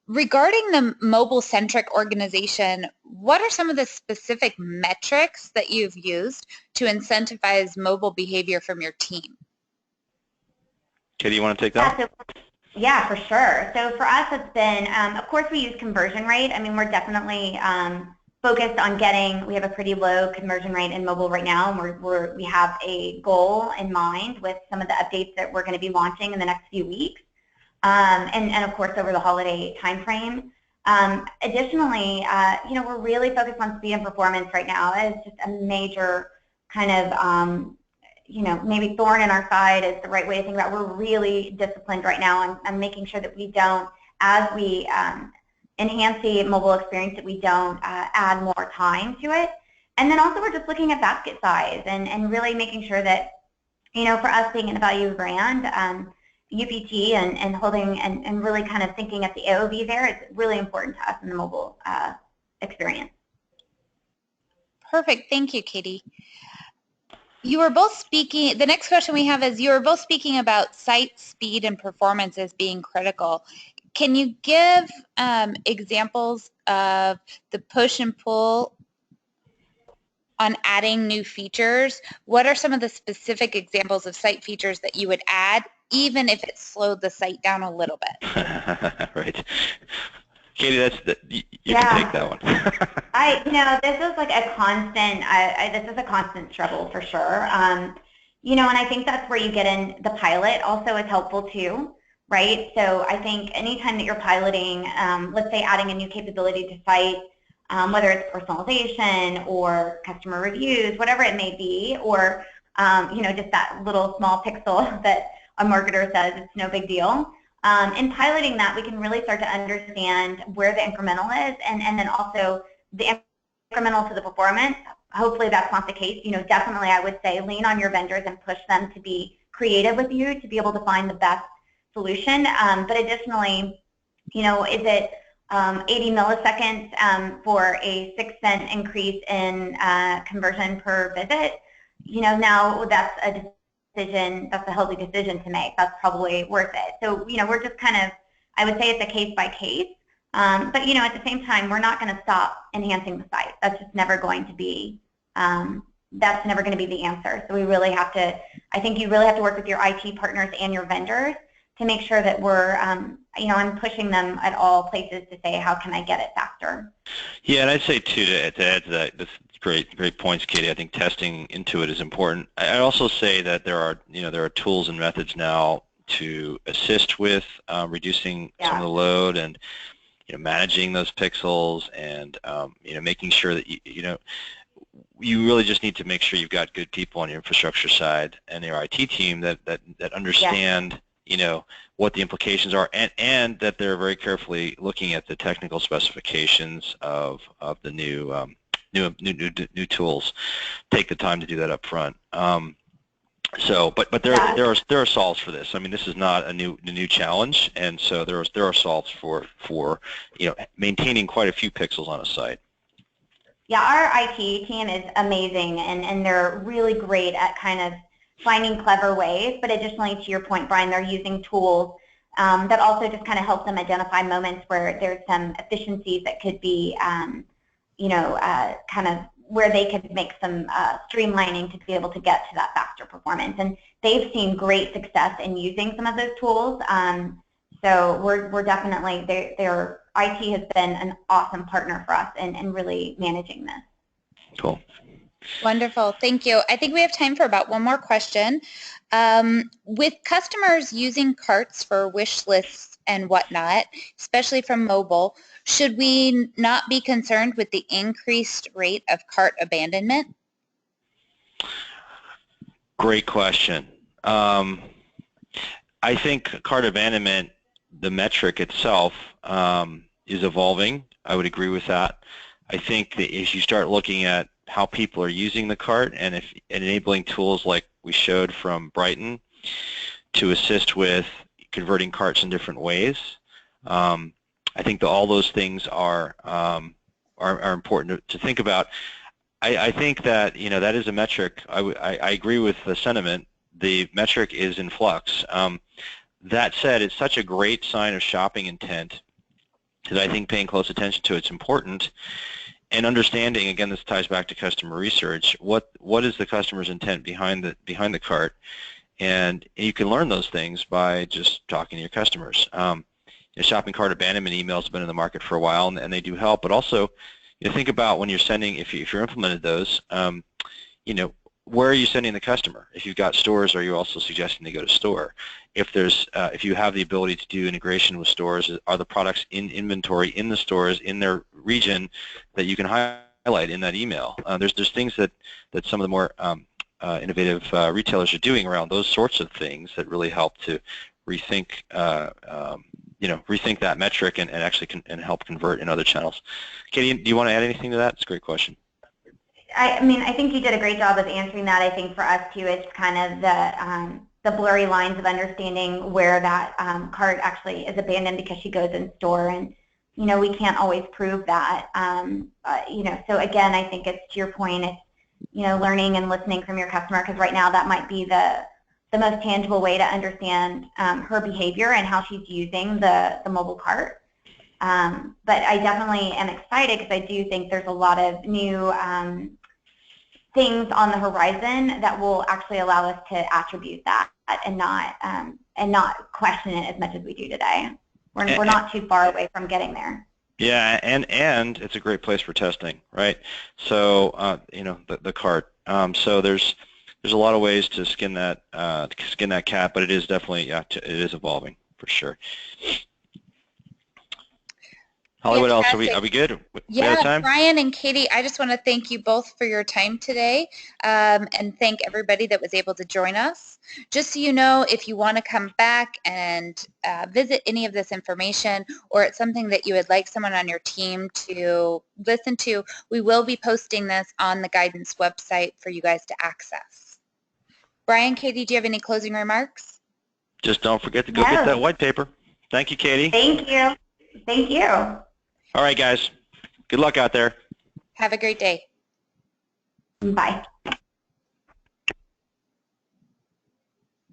regarding the mobile-centric organization, what are some of the specific metrics that you've used to incentivize mobile behavior from your team? Katie, you want to take that? Yeah, for sure. So for us, it's been, of course, we use conversion rate. I mean, we're definitely focused on we have a pretty low conversion rate in mobile right now, and we have a goal in mind with some of the updates that we're going to be launching in the next few weeks, and of course over the holiday timeframe. Additionally, we're really focused on speed and performance right now. It's just a major kind of maybe thorn in our side is the right way to think about it. We're really disciplined right now on making sure that we don't, as we enhance the mobile experience, that we don't add more time to it. And then also we're just looking at basket size and really making sure that, for us being in a value brand, UPT and holding and really kind of thinking at the AOV there is really important to us in the mobile experience. Perfect. Thank you, Katie. You were both speaking, the next question we have is, you were both speaking about site speed and performance as being critical. Can you give examples of the push and pull on adding new features? What are some of the specific examples of site features that you would add, even if it slowed the site down a little bit? Right. Katie, you can take that one. This is like a constant, this is a constant struggle for sure. And I think that's where you get in the pilot also is helpful too, right? So I think anytime that you're piloting, let's say adding a new capability to site, whether it's personalization or customer reviews, whatever it may be, or, just that little small pixel that a marketer says it's no big deal. In piloting that, we can really start to understand where the incremental is, and then also the incremental to the performance. Hopefully that's not the case. Definitely I would say lean on your vendors and push them to be creative with you to be able to find the best solution. But additionally, is it 80 milliseconds for a 6-cent increase in conversion per visit? Now that's a decision, that's a healthy decision to make. That's probably worth it. So, we're just kind of, I would say it's a case by case, but at the same time, we're not going to stop enhancing the site. That's just never going to be, that's never going to be the answer. So we really have to, I think you really have to work with your IT partners and your vendors to make sure that we're, I'm pushing them at all places to say, how can I get it faster? Yeah, and I'd say too, to add to that, that's great points, Katie. I think testing into it is important. I'd also say that there are tools and methods now to assist with reducing some of the load and managing those pixels and making sure that you really just need to make sure you've got good people on your infrastructure side and your IT team that understand what the implications are, and that they're very carefully looking at the technical specifications of the new tools. Take the time to do that up front. But there are solves for this. I mean, this is not a new challenge, and so there are solves for maintaining quite a few pixels on a site. Yeah, our IT team is amazing, and they're really great at kind of finding clever ways, but additionally, to your point, Brian, they're using tools that also just kind of help them identify moments where there's some efficiencies that could be, kind of where they could make some streamlining to be able to get to that faster performance. And they've seen great success in using some of those tools. So we're definitely, their IT has been an awesome partner for us in really managing this. Cool. Wonderful. Thank you. I think we have time for about one more question. With customers using carts for wish lists and whatnot, especially from mobile, should we not be concerned with the increased rate of cart abandonment? Great question. I think cart abandonment, the metric itself, is evolving. I would agree with that. I think that as you start looking at how people are using the cart and if enabling tools like we showed from Brighton to assist with converting carts in different ways, I think that all those things are important to think about. I think that that is a metric. I agree with the sentiment. The metric is in flux. That said, it's such a great sign of shopping intent that I think paying close attention to it's important. And understanding, again, this ties back to customer research. What is the customer's intent behind the cart? And you can learn those things by just talking to your customers. Shopping cart abandonment emails have been in the market for a while, and they do help. But also, think about when you're sending, if you're implemented those, where are you sending the customer? If you've got stores, are you also suggesting they go to store? If you have the ability to do integration with stores, are the products in inventory in the stores in their region that you can highlight in that email? There's things that some of the more innovative retailers are doing around those sorts of things that really help to rethink rethink that metric and actually and help convert in other channels. Katie, do you want to add anything to that? It's a great question. I think you did a great job of answering that. I think for us too, it's kind of the blurry lines of understanding where that cart actually is abandoned because she goes in store, and we can't always prove that. So again, I think it's to your point. It's learning and listening from your customer, because right now that might be the most tangible way to understand her behavior and how she's using the mobile cart. But I definitely am excited because I do think there's a lot of new things on the horizon that will actually allow us to attribute that and not question it as much as we do today. We're not too far away from getting there. Yeah, and it's a great place for testing, right? So the cart. So there's a lot of ways to skin that cat, but it is definitely it is evolving for sure. Holly, what else? Are we good? Yeah, we out of time? Brian and Katie, I just want to thank you both for your time today, and thank everybody that was able to join us. Just so you know, if you want to come back and visit any of this information, or it's something that you would like someone on your team to listen to, we will be posting this on the guidance website for you guys to access. Brian, Katie, do you have any closing remarks? Just don't forget to go get that white paper. Thank you, Katie. Thank you. Thank you. All right, guys. Good luck out there. Have a great day. Bye.